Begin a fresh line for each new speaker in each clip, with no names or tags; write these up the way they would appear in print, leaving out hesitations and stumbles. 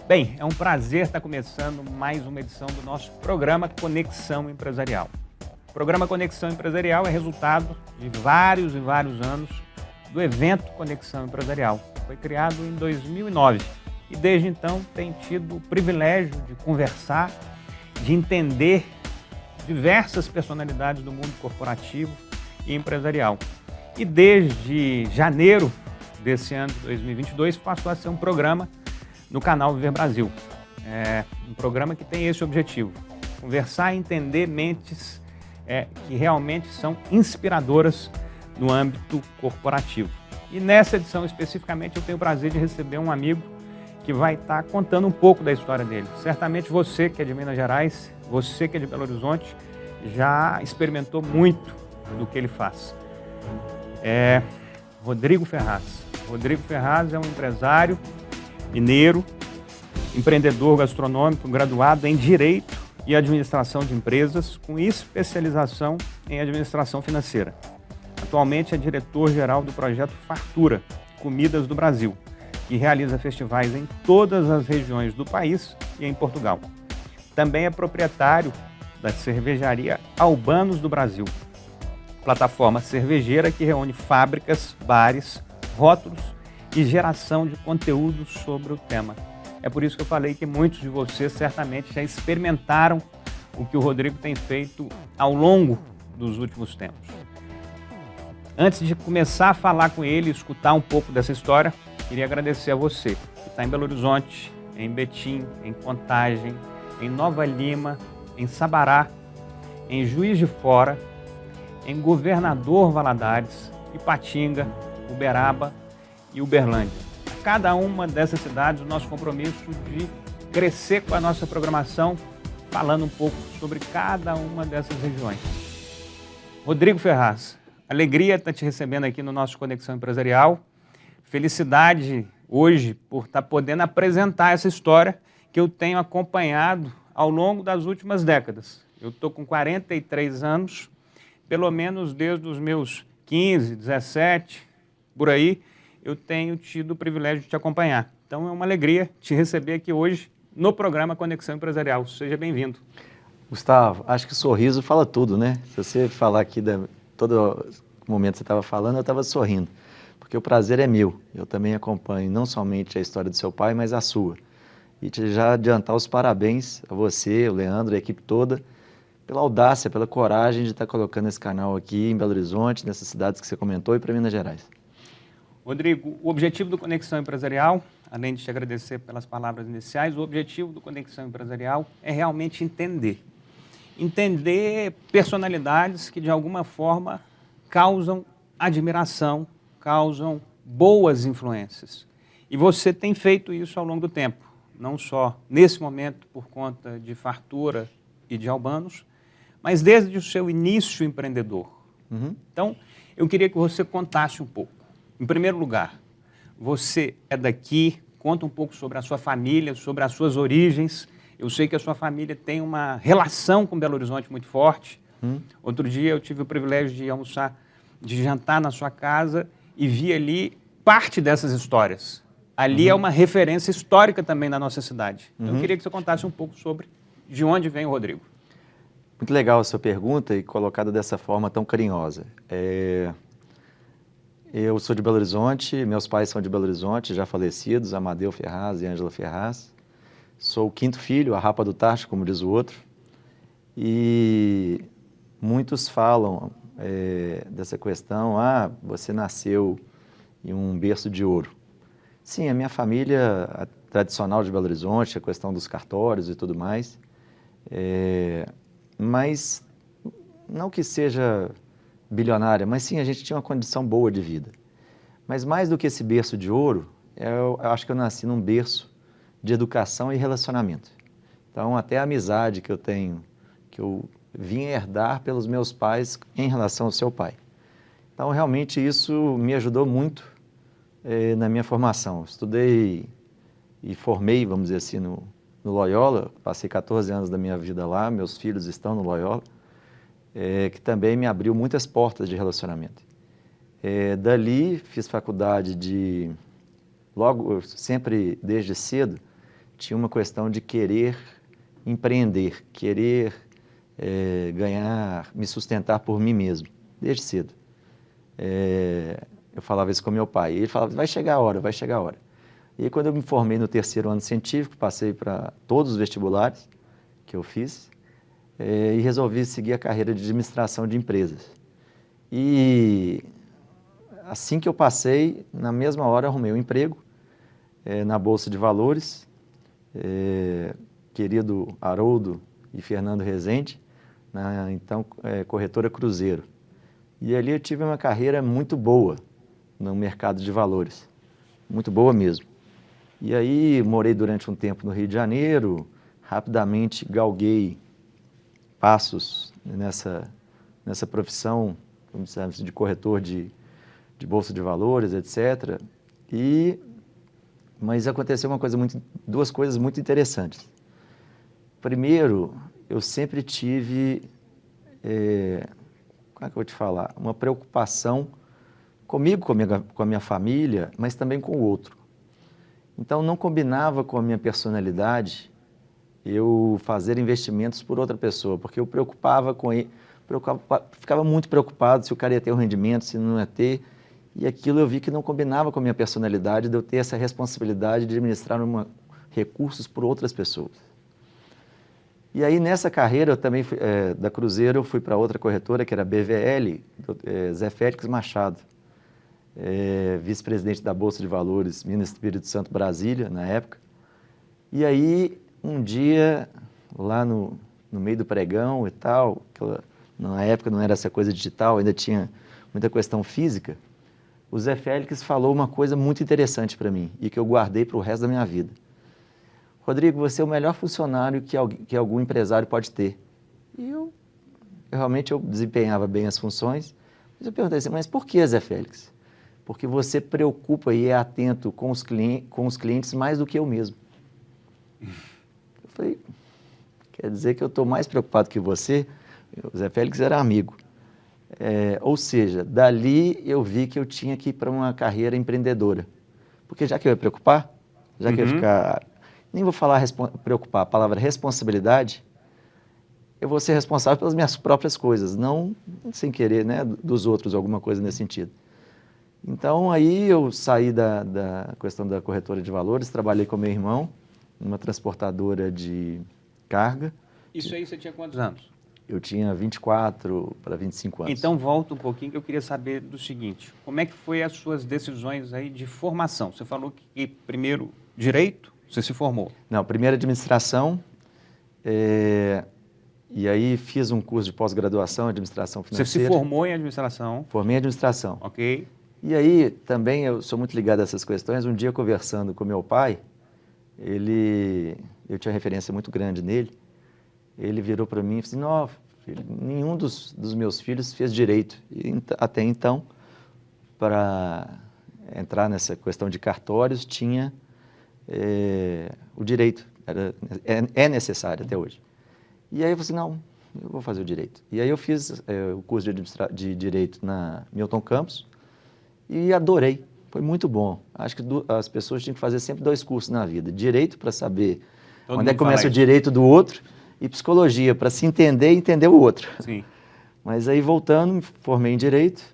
Bem, é um prazer estar começando mais uma edição do nosso programa Conexão Empresarial. O programa Conexão Empresarial é resultado de vários e vários anos do evento Conexão Empresarial. Foi criado em 2009 e desde então tem tido o privilégio de conversar, de entender diversas personalidades do mundo corporativo e empresarial. E desde janeiro desse ano de 2022 passou a ser um programa no canal Viver Brasil. É um programa que tem esse objetivo: conversar e entender mentes que realmente são inspiradoras no âmbito corporativo. E nessa edição especificamente eu tenho o prazer de receber um amigo que vai estar contando um pouco da história dele. Certamente você que é de Minas Gerais, você que é de Belo Horizonte, já experimentou muito do que ele faz. Rodrigo Ferraz. Rodrigo Ferraz é um empresário mineiro, empreendedor gastronômico, graduado em Direito e Administração de Empresas, com especialização em Administração Financeira. Atualmente é diretor-geral do projeto Fartura, Comidas do Brasil, que realiza festivais em todas as regiões do país e em Portugal. Também é proprietário da cervejaria Albanos do Brasil, plataforma cervejeira que reúne fábricas, bares, rótulos e geração de conteúdos sobre o tema. É por isso que eu falei que muitos de vocês certamente já experimentaram o que o Rodrigo tem feito ao longo dos últimos tempos. Antes de começar a falar com ele e escutar um pouco dessa história, queria agradecer a você que está em Belo Horizonte, em Betim, em Contagem, em Nova Lima, em Sabará, em Juiz de Fora, em Governador Valadares, Ipatinga, Uberaba e Uberlândia. A cada uma dessas cidades, o nosso compromisso de crescer com a nossa programação, falando um pouco sobre cada uma dessas regiões. Rodrigo Ferraz, alegria estar te recebendo aqui no nosso Conexão Empresarial. Felicidade hoje por estar podendo apresentar essa história que eu tenho acompanhado ao longo das últimas décadas. Eu estou com 43 anos, pelo menos desde os meus 15, 17, por aí, eu tenho tido o privilégio de te acompanhar. Então é uma alegria te receber aqui hoje no programa Conexão Empresarial. Seja bem-vindo.
Gustavo, acho que o sorriso fala tudo, né? Se você falar aqui, todo momento que você estava falando, eu estava sorrindo, porque o prazer é meu. Eu também acompanho não somente a história do seu pai, mas a sua. E já adiantar os parabéns a você, o Leandro, a equipe toda, pela audácia, pela coragem de estar colocando esse canal aqui em Belo Horizonte, nessas cidades que você comentou, e para Minas Gerais.
Rodrigo, o objetivo do Conexão Empresarial, além de te agradecer pelas palavras iniciais, o objetivo do Conexão Empresarial é realmente entender. Entender personalidades que, de alguma forma, causam admiração, causam boas influências. E você tem feito isso ao longo do tempo, não só nesse momento por conta de Fartura e de Albanos, mas desde o seu início empreendedor. Então, eu queria que você contasse um pouco. Em primeiro lugar, você é daqui, conta um pouco sobre a sua família, sobre as suas origens. Eu sei que a sua família tem uma relação com Belo Horizonte muito forte. Outro dia eu tive o privilégio de almoçar, de jantar na sua casa e vi ali parte dessas histórias. Ali é uma referência histórica também na nossa cidade. Então, eu queria que você contasse um pouco sobre de onde vem o Rodrigo.
Muito legal a sua pergunta e colocada dessa forma tão carinhosa. Eu sou de Belo Horizonte, meus pais são de Belo Horizonte, já falecidos, Amadeu Ferraz e Ângela Ferraz. Sou o quinto filho, a rapa do tacho, como diz o outro. E muitos falam dessa questão, você nasceu em um berço de ouro. Sim, a minha família a tradicional de Belo Horizonte, a questão dos cartórios e tudo mais, mas não que seja bilionária, mas sim, a gente tinha uma condição boa de vida. Mas mais do que esse berço de ouro, eu acho que eu nasci num berço de educação e relacionamento. Então, até a amizade que eu tenho, que eu vim herdar pelos meus pais em relação ao seu pai. Então, realmente, isso me ajudou muito na minha formação. Estudei e formei, vamos dizer assim, no Loyola, passei 14 anos da minha vida lá, meus filhos estão no Loyola, que também me abriu muitas portas de relacionamento. Dali fiz faculdade logo, sempre desde cedo, tinha uma questão de querer empreender, querer ganhar, me sustentar por mim mesmo, desde cedo. Eu falava isso com meu pai, e ele falava, vai chegar a hora, vai chegar a hora. E quando eu me formei no 3º ano científico, passei para todos os vestibulares que eu fiz, e resolvi seguir a carreira de administração de empresas. E assim que eu passei, na mesma hora arrumei um emprego na Bolsa de Valores, querido Haroldo e Fernando Rezende, na então corretora Cruzeiro. E ali eu tive uma carreira muito boa no mercado de valores, muito boa mesmo. E aí morei durante um tempo no Rio de Janeiro, rapidamente galguei passos nessa profissão, como dissemos, de corretor de bolsa de valores, etc. Mas aconteceu duas coisas muito interessantes. Primeiro, eu sempre tive, como é que eu vou te falar, uma preocupação comigo, com a minha família, mas também com o outro. Então, não combinava com a minha personalidade eu fazer investimentos por outra pessoa, porque eu preocupava com ele, ficava muito preocupado se o cara ia ter um rendimento, se não ia ter, e aquilo eu vi que não combinava com a minha personalidade de eu ter essa responsabilidade de administrar recursos por outras pessoas. E aí, nessa carreira, eu também da Cruzeiro, eu fui para outra corretora, que era a BVL, Zé Félix Machado, vice-presidente da Bolsa de Valores, Minas Espírito Santo, Brasília, na época. E aí, um dia, lá no meio do pregão e tal, na época não era essa coisa digital, ainda tinha muita questão física, o Zé Félix falou uma coisa muito interessante para mim e que eu guardei para o resto da minha vida. Rodrigo, você é o melhor funcionário que algum empresário pode ter. E realmente eu desempenhava bem as funções, mas eu perguntei assim, mas por que, Zé Félix? Porque você preocupa e é atento com os clientes mais do que eu mesmo. Eu falei, quer dizer que eu estou mais preocupado que você? O Zé Félix era amigo. Ou seja, dali eu vi que eu tinha que ir para uma carreira empreendedora. Porque já que eu ia preocupar, já que eu ia ficar... Nem vou falar preocupar, a palavra responsabilidade, eu vou ser responsável pelas minhas próprias coisas, não sem querer, né, dos outros, alguma coisa nesse sentido. Então, aí eu saí da questão da corretora de valores, trabalhei com meu irmão, numa transportadora de carga.
Isso aí você tinha quantos anos?
Eu tinha 24 para 25 anos.
Então, volta um pouquinho que eu queria saber do seguinte, como é que foi as suas decisões aí de formação? Você falou que primeiro direito, você se formou?
Não, primeiro administração, e aí fiz um curso de pós-graduação em administração financeira.
Você se formou em administração?
Formei em administração.
Ok.
E aí também eu sou muito ligado a essas questões. Um dia conversando com meu pai, eu tinha referência muito grande nele, ele virou para mim e disse, não, filho, nenhum dos meus filhos fez direito. E até então, para entrar nessa questão de cartórios, tinha o direito, é necessário até hoje. E aí eu falei assim, não, eu vou fazer o direito. E aí eu fiz o curso de direito na Milton Campos e adorei, foi muito bom. Acho que as pessoas tinham que fazer sempre 2 cursos na vida, direito para saber onde é que começa o direito do outro e psicologia para se entender e entender o outro.
Sim.
Mas aí voltando, me formei em direito.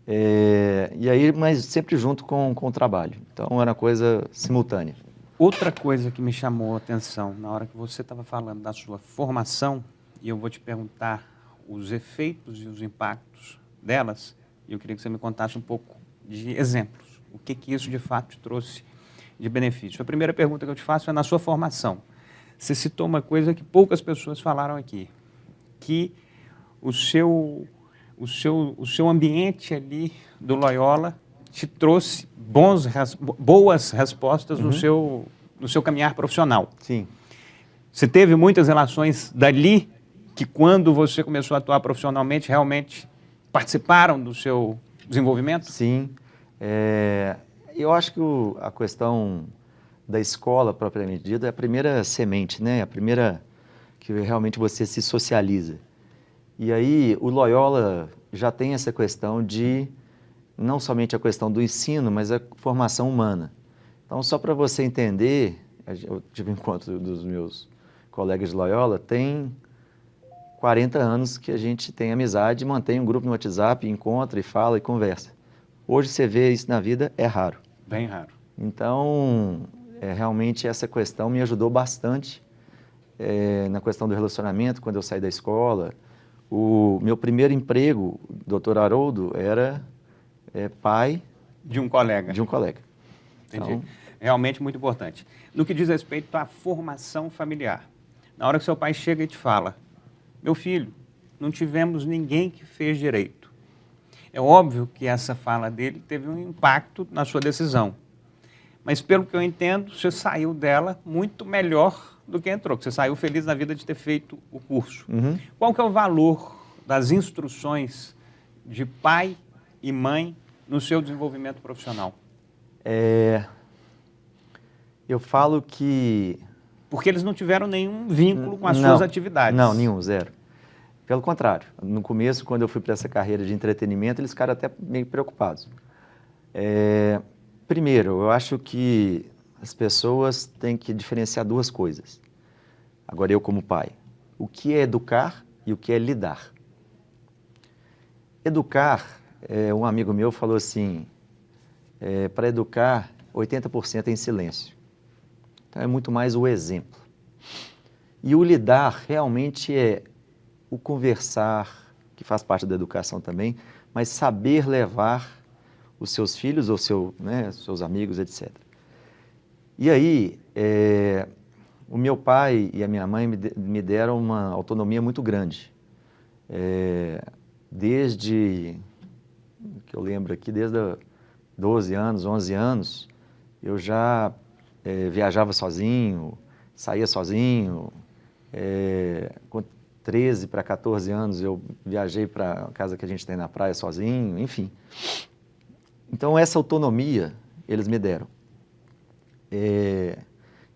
E aí, mas sempre junto com o trabalho. Então, era uma coisa simultânea.
Outra coisa que me chamou a atenção na hora que você estava falando da sua formação, e eu vou te perguntar os efeitos e os impactos delas, e eu queria que você me contasse um pouco de exemplos. O que isso, de fato, te trouxe de benefício? A primeira pergunta que eu te faço é na sua formação. Você citou uma coisa que poucas pessoas falaram aqui, que o seu ambiente ali do Loyola te trouxe boas respostas no seu caminhar profissional.
Sim.
Você teve muitas relações dali que, quando você começou a atuar profissionalmente, realmente participaram do seu desenvolvimento?
Sim. Eu acho que a questão da escola, propriamente dita, é a primeira semente, né? A primeira que realmente você se socializa. E aí, o Loyola já tem essa questão de, não somente a questão do ensino, mas a formação humana. Então, só para você entender, eu tive um encontro dos meus colegas de Loyola, tem 40 anos que a gente tem amizade, mantém um grupo no WhatsApp, encontra e fala e conversa. Hoje você vê isso na vida, é raro.
Bem raro.
Então, realmente essa questão me ajudou bastante na questão do relacionamento, quando eu saí da escola. O meu primeiro emprego, Dr. Haroldo, era pai
de um colega.
De um colega.
Entendi.
Então,
realmente muito importante. No que diz respeito à formação familiar, na hora que seu pai chega e te fala, meu filho, não tivemos ninguém que fez direito. É óbvio que essa fala dele teve um impacto na sua decisão. Mas, pelo que eu entendo, você saiu dela muito melhor do que entrou, porque você saiu feliz na vida de ter feito o curso.
Uhum.
Qual que é o valor das instruções de pai e mãe no seu desenvolvimento profissional?
Eu falo que...
Porque eles não tiveram nenhum vínculo com as suas atividades.
Não, nenhum, zero. Pelo contrário, no começo, quando eu fui para essa carreira de entretenimento, eles ficaram até meio preocupados. Primeiro, eu acho que as pessoas têm que diferenciar duas coisas. Agora, eu como pai, o que é educar e o que é lidar. Educar, um amigo meu falou assim, para educar, 80% é em silêncio. Então, é muito mais o exemplo. E o lidar realmente é o conversar, que faz parte da educação também, mas saber levar os seus filhos ou seus amigos, etc. E aí, o meu pai e a minha mãe me deram uma autonomia muito grande. Desde, que eu lembro aqui, desde 12 anos, 11 anos, eu já viajava sozinho, saía sozinho. Com 13 para 14 anos, eu viajei para a casa que a gente tem na praia sozinho, enfim. Então, essa autonomia eles me deram.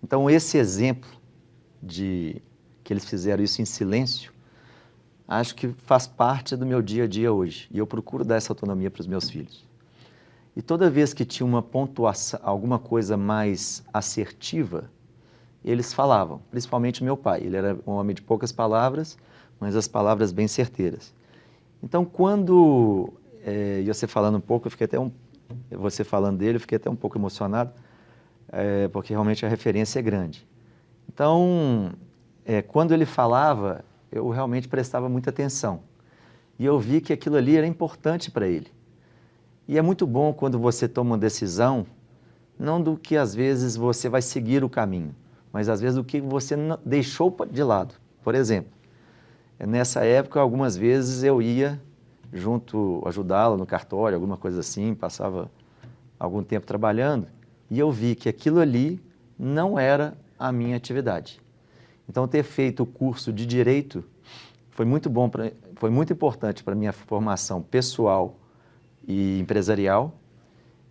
Então, esse exemplo de que eles fizeram isso em silêncio, acho que faz parte do meu dia a dia hoje. E eu procuro dar essa autonomia para os meus filhos. E toda vez que tinha uma pontuação, alguma coisa mais assertiva, eles falavam, principalmente meu pai. Ele era um homem de poucas palavras, mas as palavras bem certeiras. Então, quando você falando um pouco, você falando dele, eu fiquei até um pouco emocionado, porque realmente a referência é grande. Então, quando ele falava, eu realmente prestava muita atenção. E eu vi que aquilo ali era importante para ele. E é muito bom quando você toma uma decisão, não do que às vezes você vai seguir o caminho, mas às vezes do que você deixou de lado. Por exemplo, nessa época, algumas vezes eu ia ajudá-la no cartório, alguma coisa assim, passava algum tempo trabalhando, e eu vi que aquilo ali não era a minha atividade. Então, ter feito o curso de Direito foi muito bom, foi muito importante para a minha formação pessoal e empresarial,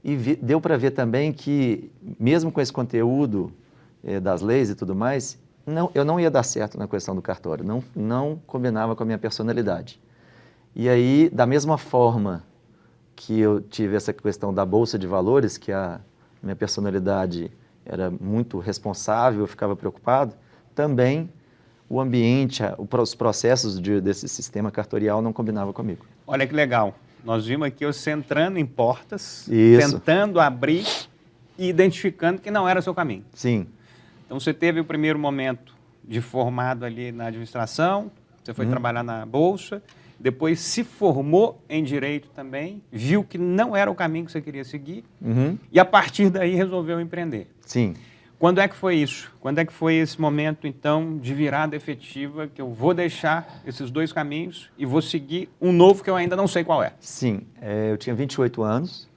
e deu para ver também que, mesmo com esse conteúdo das leis e tudo mais, eu não ia dar certo na questão do cartório, não combinava com a minha personalidade. E aí, da mesma forma que eu tive essa questão da Bolsa de Valores, que a minha personalidade era muito responsável, eu ficava preocupado, também o ambiente, os processos desse sistema cartorial não combinavam comigo.
Olha que legal, nós vimos aqui você entrando em portas,
Isso.
Tentando abrir e identificando que não era o seu caminho.
Sim.
Então você teve o primeiro momento de formado ali na administração, você foi trabalhar na Bolsa, depois se formou em Direito também, viu que não era o caminho que você queria seguir, e a partir daí resolveu empreender.
Sim.
Quando é que foi isso? Quando é que foi esse momento, então, de virada efetiva, que eu vou deixar esses dois caminhos e vou seguir um novo que eu ainda não sei qual é?
Sim, eu tinha 28 anos,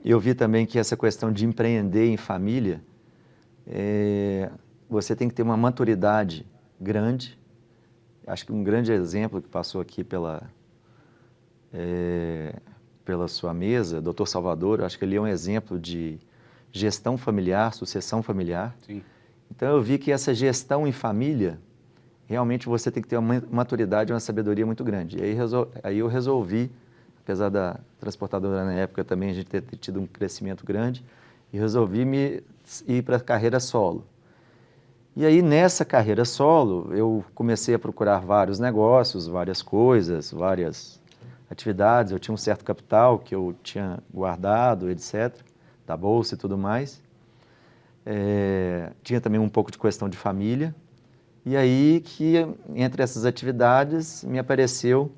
eu vi também que essa questão de empreender em família, você tem que ter uma maturidade grande. Acho que um grande exemplo que passou aqui pela sua mesa, Dr. Salvador, acho que ele é um exemplo de gestão familiar, sucessão familiar.
Sim.
Então, eu vi que essa gestão em família, realmente você tem que ter uma maturidade e uma sabedoria muito grande. E aí eu resolvi, apesar da transportadora na época também a gente ter tido um crescimento grande, e resolvi ir para a carreira solo. E aí, nessa carreira solo, eu comecei a procurar vários negócios, várias coisas, várias atividades. Eu tinha um certo capital que eu tinha guardado, etc., da bolsa e tudo mais. Tinha também um pouco de questão de família. E aí que, entre essas atividades, me apareceu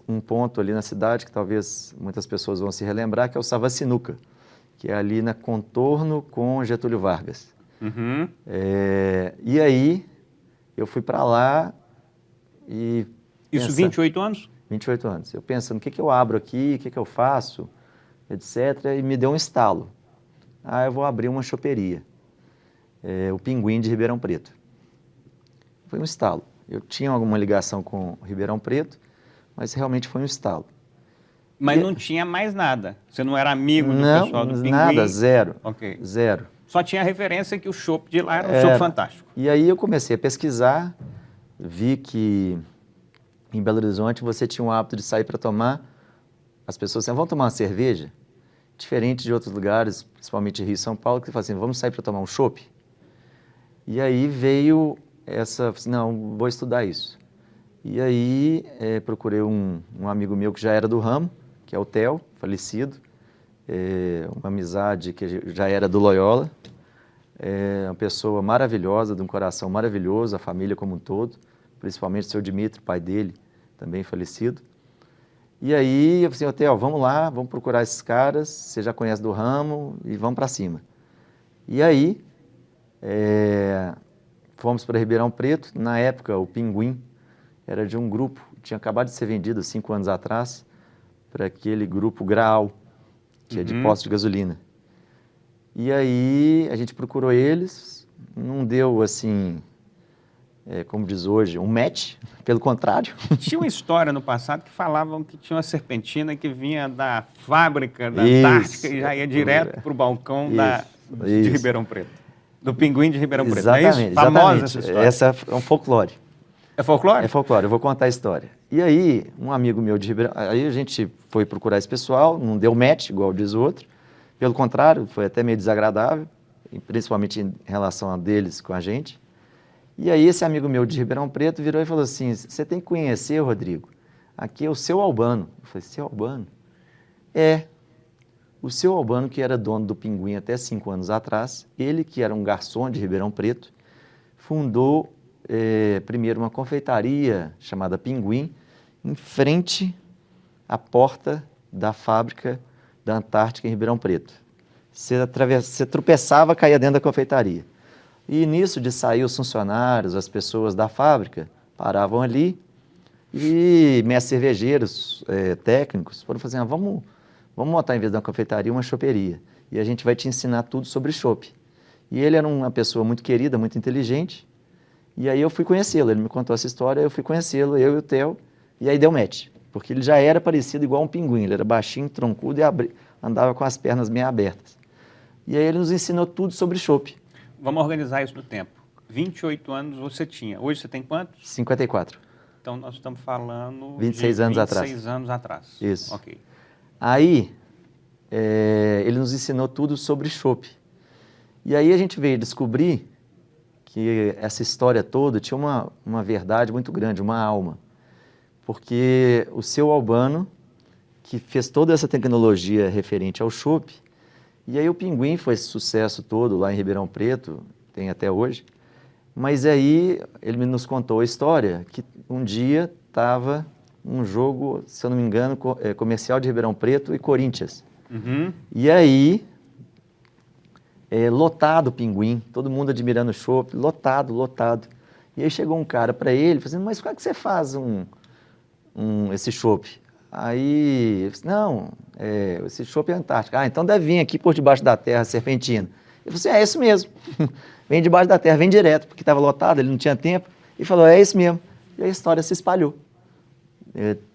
um ponto ali na cidade que talvez muitas pessoas vão se relembrar, que é o Savassinuca, que é ali na contorno com Getúlio Vargas.
Uhum.
E aí, eu fui para lá e...
Isso, 28 anos?
28 anos. Eu pensando, o que eu abro aqui, o que eu faço, etc. E me deu um estalo. Eu vou abrir uma choperia. O Pinguim de Ribeirão Preto. Foi um estalo. Eu tinha alguma ligação com Ribeirão Preto, mas realmente foi um estalo.
Mas não tinha mais nada? Você não era amigo do pessoal do Pinguim?
Nada, zero.
Ok.
Zero.
Só tinha a referência que o chopp de lá era um chopp fantástico.
E aí eu comecei a pesquisar, vi que em Belo Horizonte você tinha o hábito de sair para tomar, as pessoas assim, vamos tomar uma cerveja? Diferente de outros lugares, principalmente Rio e São Paulo, que você fala assim, vamos sair para tomar um chopp? E aí veio não, vou estudar isso. E aí procurei um amigo meu que já era do ramo, que é o Theo, falecido, uma amizade que já era do Loyola, uma pessoa maravilhosa, de um coração maravilhoso, a família como um todo, principalmente o seu Dimitri, pai dele, também falecido. E aí eu falei assim, Theo, vamos lá, vamos procurar esses caras, você já conhece do ramo, e vamos para cima. E aí fomos para Ribeirão Preto. Na época, o Pinguim era de um grupo, tinha acabado de ser vendido 5 anos atrás, para aquele grupo Graal, que é de posto de gasolina. E aí a gente procurou eles, não deu assim, como diz hoje, um match, pelo contrário.
Tinha uma história no passado que falavam que tinha uma serpentina que vinha da fábrica da Antártica e já ia direto para o balcão de Ribeirão Preto. Do Pinguim de Ribeirão Preto, não é isso? Famosa essa história.
Essa é um folclore.
É folclore?
É folclore, eu vou contar a história. E aí, um amigo meu de Ribeirão... Aí a gente foi procurar esse pessoal, não deu match, igual diz o outro. Pelo contrário, foi até meio desagradável, principalmente em relação a deles com a gente. E aí esse amigo meu de Ribeirão Preto virou e falou assim, você tem que conhecer, Rodrigo, aqui é o seu Albano. Eu falei, seu Albano? O seu Albano, que era dono do Pinguim até 5 anos atrás, ele que era um garçom de Ribeirão Preto, fundou primeiro uma confeitaria chamada Pinguim, em frente à porta da fábrica da Antártica em Ribeirão Preto. Você tropeçava, caía dentro da confeitaria. E nisso de sair os funcionários, as pessoas da fábrica, paravam ali e mestres cervejeiros, técnicos, foram fazer, vamos montar, em vez da confeitaria, uma choperia. E a gente vai te ensinar tudo sobre chopp. E ele era uma pessoa muito querida, muito inteligente. E aí eu fui conhecê-lo, ele me contou essa história, eu fui conhecê-lo, eu e o Theo, e aí deu match. Porque ele já era parecido igual um pinguim, ele era baixinho, troncudo e andava com as pernas meio abertas. E aí ele nos ensinou tudo sobre chopp.
Vamos organizar isso no tempo. 28 anos você tinha. Hoje você tem quantos?
54.
Então nós estamos falando
26 anos atrás.
26 anos atrás.
Isso.
Ok.
Aí ele nos ensinou tudo sobre chopp. E aí a gente veio descobrir que essa história toda tinha uma verdade muito grande, uma alma. Porque o seu Albano, que fez toda essa tecnologia referente ao chopp, e aí o Pinguim foi esse sucesso todo lá em Ribeirão Preto, tem até hoje, mas aí ele nos contou a história que um dia estava um jogo, se eu não me engano, comercial de Ribeirão Preto e Corinthians.
Uhum.
E aí, lotado o Pinguim, todo mundo admirando o chopp, lotado. E aí chegou um cara para ele, falando, mas como é que você faz esse chopp? Aí, eu disse, não, esse chopp é Antártica. Então deve vir aqui por debaixo da terra, serpentina. Ele falou assim, é isso mesmo. Vem debaixo da terra, vem direto, porque estava lotado, ele não tinha tempo. E falou, é isso mesmo. E a história se espalhou.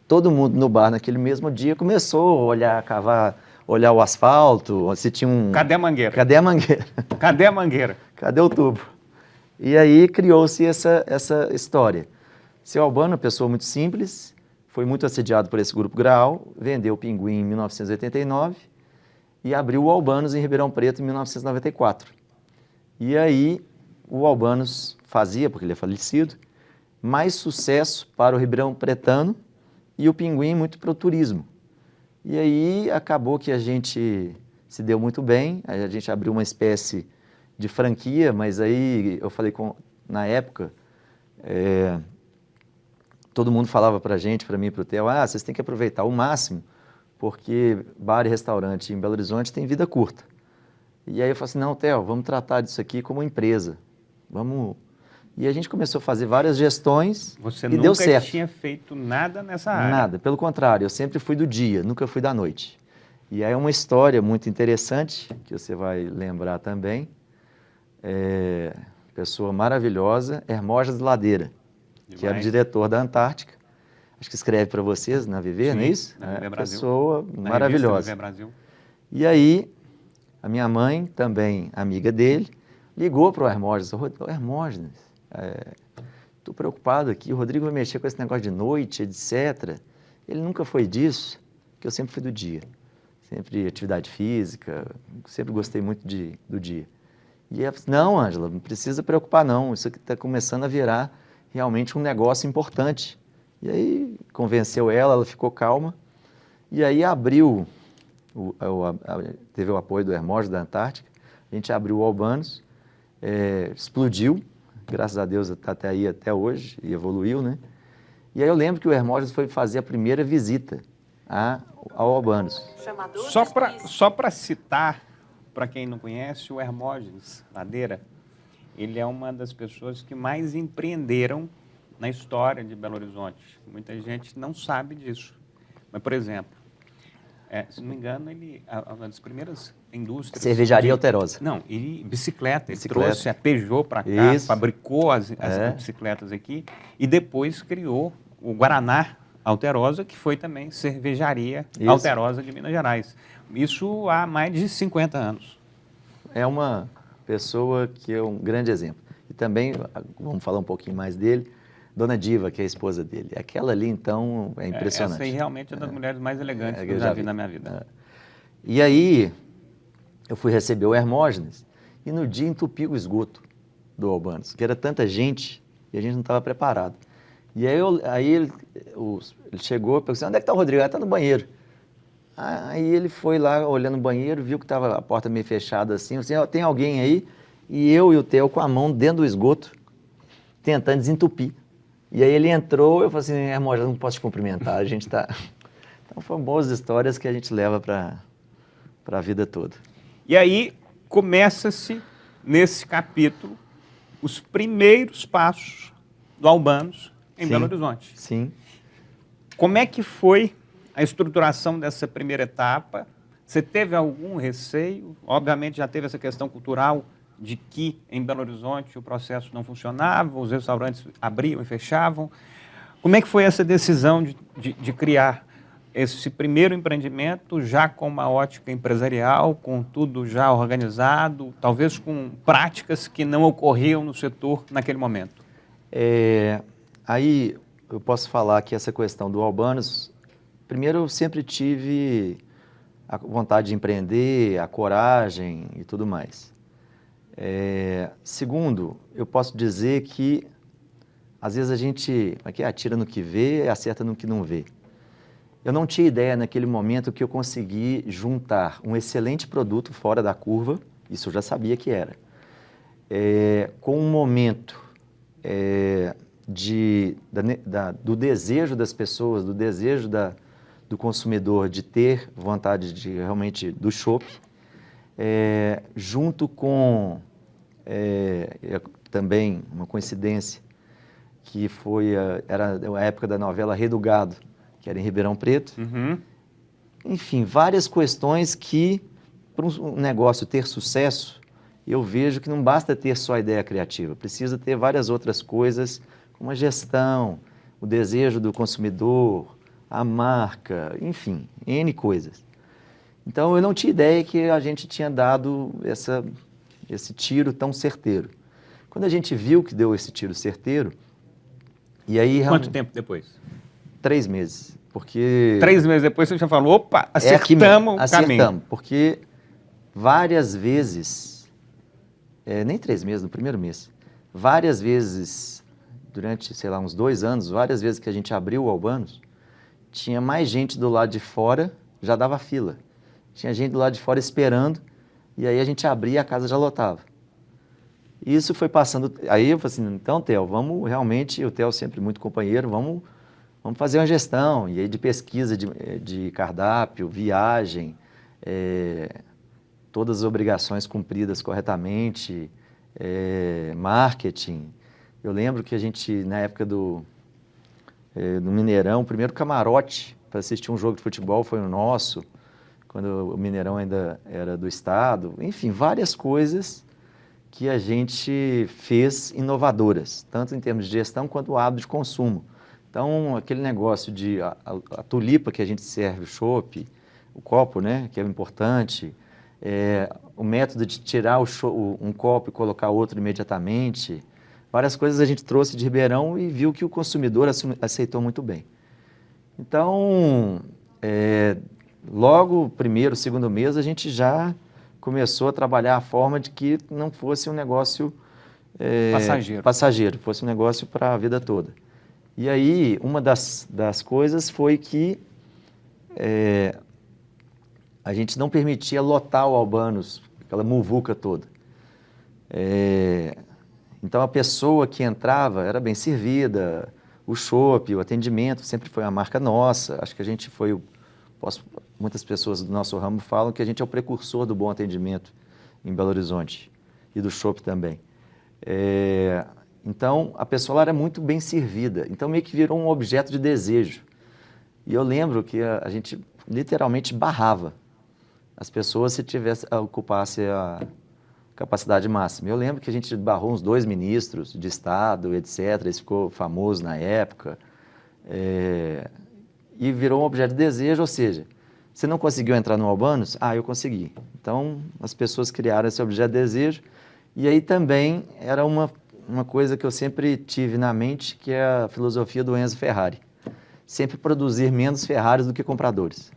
Todo mundo no bar, naquele mesmo dia, começou a olhar, cavar, olhar o asfalto, se tinha um...
Cadê a mangueira?
Cadê a mangueira?
Cadê a mangueira?
Cadê o tubo? E aí criou-se essa história. Seu Albano, pessoa muito simples, foi muito assediado por esse grupo Graal, vendeu o Pinguim em 1989, e abriu o Albanos em Ribeirão Preto em 1994. E aí o Albanos fazia, porque ele é falecido, mais sucesso para o Ribeirão Pretano e o Pinguim muito para o turismo. E aí acabou que a gente se deu muito bem, aí a gente abriu uma espécie de franquia, mas aí eu falei na época, todo mundo falava para mim, para o Theo, vocês têm que aproveitar o máximo, porque bar e restaurante em Belo Horizonte tem vida curta. E aí eu falei assim, não, Theo, vamos tratar disso aqui como empresa. Vamos... E a gente começou a fazer várias gestões
Você
e
nunca
deu certo.
tinha feito nada nessa área?
Nada, pelo contrário, eu sempre fui do dia, nunca fui da noite. E aí uma história muito interessante, que você vai lembrar também, pessoa maravilhosa, Hermógenes Ladeira, que era o diretor da Antártica, acho que escreve para vocês na Viver, não é isso?
Na Viver Brasil.
Pessoa
na
maravilhosa.
Viver Brasil.
E aí, a minha mãe, também amiga dele, ligou para o Hermógenes, Hermógenes, estou preocupado aqui, o Rodrigo vai mexer com esse negócio de noite, etc. Ele nunca foi disso, porque eu sempre fui do dia. Sempre atividade física, sempre gostei muito do dia. E ela disse, não, Ângela, não precisa preocupar não, isso aqui está começando a virar realmente um negócio importante. E aí convenceu ela ficou calma, e aí abriu, teve o apoio do Hermógenes da Antártica, a gente abriu o Albanos, explodiu, graças a Deus está até aí até hoje, e evoluiu, né? E aí eu lembro que o Hermógenes foi fazer a primeira visita ao Albanos.
Só para citar, para quem não conhece, o Hermógenes Ladeira, ele é uma das pessoas que mais empreenderam na história de Belo Horizonte. Muita gente não sabe disso. Mas, por exemplo, se não me engano, ele uma das primeiras indústrias...
Cervejaria Alterosa.
Não, bicicleta. Ele trouxe a Peugeot para cá, fabricou as bicicletas aqui e depois criou o Guaraná Alterosa, que foi também cervejaria Alterosa de Minas Gerais. Isso há mais de 50 anos.
É uma pessoa que é um grande exemplo. E também, vamos falar um pouquinho mais dele, Dona Diva, que é a esposa dele. Aquela ali, então, é impressionante.
Essa aí realmente é uma das mulheres mais elegantes que eu já vi na minha vida.
E aí, eu fui receber o Hermógenes e no dia entupi o esgoto do Albanos, que era tanta gente e a gente não estava preparado. E aí ele chegou e perguntou assim, onde é que está o Rodrigo? Ele está no banheiro. Aí ele foi lá olhando no banheiro, viu que estava a porta meio fechada assim, tem alguém aí? E eu e o Theo com a mão dentro do esgoto, tentando desentupir. E aí ele entrou, eu falei assim, Hermógenes, não posso te cumprimentar, a gente está... Então foram boas histórias que a gente leva para a vida toda.
E aí começa-se, nesse capítulo, os primeiros passos do Albanos em Belo Horizonte.
Sim.
Como é que foi a estruturação dessa primeira etapa? Você teve algum receio? Obviamente já teve essa questão cultural de que em Belo Horizonte o processo não funcionava, os restaurantes abriam e fechavam. Como é que foi essa decisão de criar esse primeiro empreendimento já com uma ótica empresarial, com tudo já organizado, talvez com práticas que não ocorriam no setor naquele momento?
Aí eu posso falar que essa questão do Albanos, primeiro eu sempre tive a vontade de empreender, a coragem e tudo mais. Segundo, eu posso dizer que às vezes a gente atira no que vê e acerta no que não vê. Eu não tinha ideia naquele momento que eu consegui juntar um excelente produto fora da curva, isso eu já sabia que era, com um momento do desejo das pessoas, do desejo do consumidor de ter vontade de realmente do chopp, junto com também uma coincidência que era a época da novela Rei do Gado, que era em Ribeirão Preto.
Uhum.
Enfim, várias questões que, para um negócio ter sucesso, eu vejo que não basta ter só a ideia criativa, precisa ter várias outras coisas, como a gestão, o desejo do consumidor, a marca, enfim, N coisas. Então, eu não tinha ideia que a gente tinha dado esse tiro tão certeiro. Quando a gente viu que deu esse tiro certeiro, e aí...
Quanto tempo depois?
3 meses, porque...
3 meses depois você já falou, opa, acertamos o caminho.
Porque várias vezes, nem 3 meses, no primeiro mês, várias vezes, durante, sei lá, uns 2 anos, várias vezes que a gente abriu o Albanos, tinha mais gente do lado de fora, já dava fila. Tinha gente do lado de fora esperando, e aí a gente abria e a casa já lotava. Isso foi passando, aí eu falei assim, então, Theo, vamos realmente, o Theo sempre muito companheiro, vamos fazer uma gestão, e aí de pesquisa de cardápio, viagem, todas as obrigações cumpridas corretamente, marketing. Eu lembro que a gente, na época do Mineirão, o primeiro camarote para assistir um jogo de futebol foi o nosso, quando o Mineirão ainda era do estado. Enfim, várias coisas que a gente fez inovadoras, tanto em termos de gestão quanto o hábito de consumo. Então, aquele negócio de a tulipa que a gente serve, o chopp, o copo, né, que é importante, o método de tirar um copo e colocar outro imediatamente, várias coisas a gente trouxe de Ribeirão e viu que o consumidor aceitou muito bem. Então, logo, primeiro, segundo mês, a gente já começou a trabalhar a forma de que não fosse um negócio passageiro, fosse um negócio para a vida toda. E aí, uma das coisas foi que a gente não permitia lotar o Albanos, aquela muvuca toda. Então, a pessoa que entrava era bem servida, o chopp, o atendimento sempre foi uma marca nossa. Acho que a gente foi, muitas pessoas do nosso ramo falam que a gente é o precursor do bom atendimento em Belo Horizonte e do chopp também. Então, a pessoa lá era muito bem servida. Então, meio que virou um objeto de desejo. E eu lembro que a gente literalmente barrava as pessoas se ocupasse a capacidade máxima. Eu lembro que a gente barrou uns 2 ministros de Estado, etc. Isso ficou famoso na época. E virou um objeto de desejo, ou seja, você não conseguiu entrar no Albanos? Ah, eu consegui. Então, as pessoas criaram esse objeto de desejo. E aí também era uma coisa que eu sempre tive na mente, que é a filosofia do Enzo Ferrari. Sempre produzir menos Ferraris do que compradores.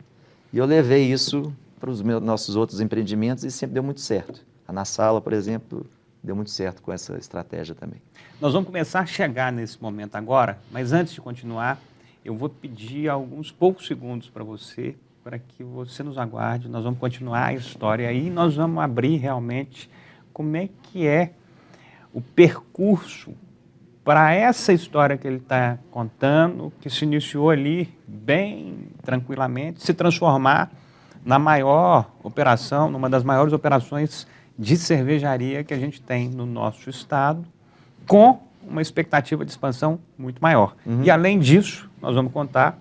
E eu levei isso para os nossos outros empreendimentos e sempre deu muito certo. A Na Sala, por exemplo, deu muito certo com essa estratégia também.
Nós vamos começar a chegar nesse momento agora, mas antes de continuar, eu vou pedir alguns poucos segundos para você, para que você nos aguarde. Nós vamos continuar a história aí e nós vamos abrir realmente como é que é o percurso para essa história que ele está contando, que se iniciou ali bem tranquilamente, se transformar na maior operação, numa das maiores operações de cervejaria que a gente tem no nosso estado, com uma expectativa de expansão muito maior. Uhum. E além disso, nós vamos contar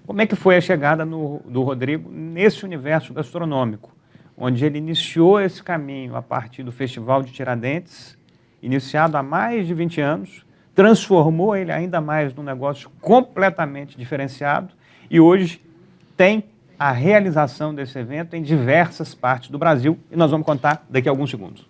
como é que foi a chegada do Rodrigo nesse universo gastronômico, onde ele iniciou esse caminho a partir do Festival de Tiradentes, iniciado há mais de 20 anos, transformou ele ainda mais num negócio completamente diferenciado e hoje tem a realização desse evento em diversas partes do Brasil e nós vamos contar daqui a alguns segundos.